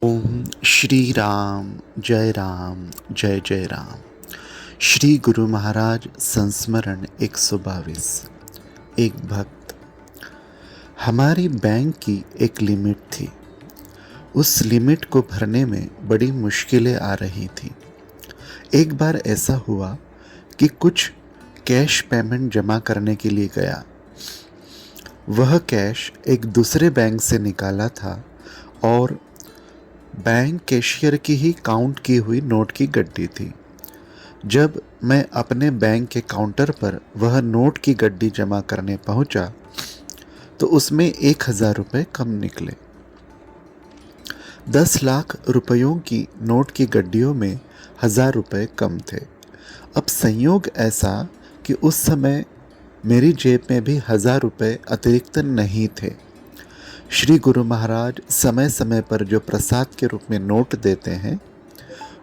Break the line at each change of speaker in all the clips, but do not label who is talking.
ओम श्री राम जय जय राम। श्री गुरु महाराज संस्मरण 122। एक भक्त। हमारी बैंक की एक लिमिट थी। उस लिमिट को भरने में बड़ी मुश्किलें आ रही थी। एक बार ऐसा हुआ कि कुछ कैश पेमेंट जमा करने के लिए गया। वह कैश एक दूसरे बैंक से निकाला था और बैंक कैशियर की ही काउंट की हुई नोट की गड्डी थी। जब मैं अपने बैंक के काउंटर पर वह नोट की गड्डी जमा करने पहुंचा तो उसमें 1,000 रुपये कम निकले। 10 लाख रुपयों की नोट की गड्डियों में 1,000 रुपये कम थे। अब संयोग ऐसा कि उस समय मेरी जेब में भी 1,000 रुपये अतिरिक्त नहीं थे। श्री गुरु महाराज समय समय पर जो प्रसाद के रूप में नोट देते हैं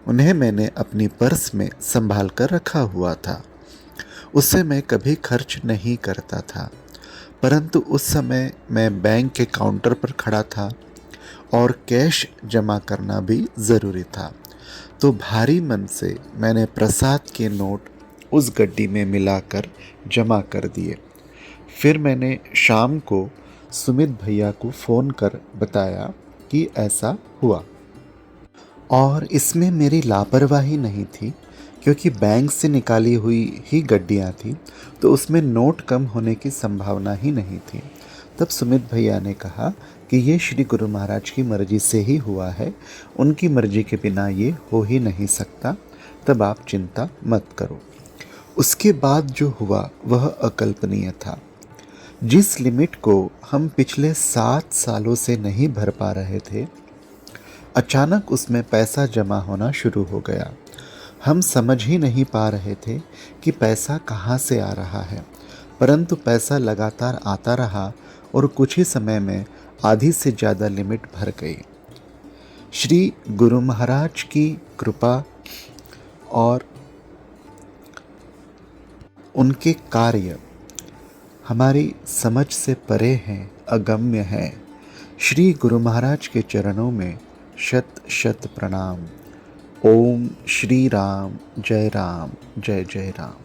उन्हें मैंने अपनी पर्स में संभाल कर रखा हुआ था। उससे मैं कभी खर्च नहीं करता था, परंतु उस समय मैं बैंक के काउंटर पर खड़ा था और कैश जमा करना भी ज़रूरी था। तो भारी मन से मैंने प्रसाद के नोट उस गड्डी में मिलाकर जमा कर दिए। फिर मैंने शाम को सुमित भैया को फ़ोन कर बताया कि ऐसा हुआ, और इसमें मेरी लापरवाही नहीं थी क्योंकि बैंक से निकाली हुई ही गड्डियाँ थी तो उसमें नोट कम होने की संभावना ही नहीं थी। तब सुमित भैया ने कहा कि ये श्री गुरु महाराज की मर्जी से ही हुआ है, उनकी मर्जी के बिना ये हो ही नहीं सकता, तब आप चिंता मत करो। उसके बाद जो हुआ वह अकल्पनीय था। जिस लिमिट को हम पिछले 7 सालों से नहीं भर पा रहे थे, अचानक उसमें पैसा जमा होना शुरू हो गया। हम समझ ही नहीं पा रहे थे कि पैसा कहाँ से आ रहा है, परंतु पैसा लगातार आता रहा और कुछ ही समय में आधी से ज़्यादा लिमिट भर गई। श्री गुरु महाराज की कृपा और उनके कार्य हमारी समझ से परे हैं, अगम्य हैं। श्री गुरु महाराज के चरणों में शत शत प्रणाम। ओम श्री राम जय जय राम।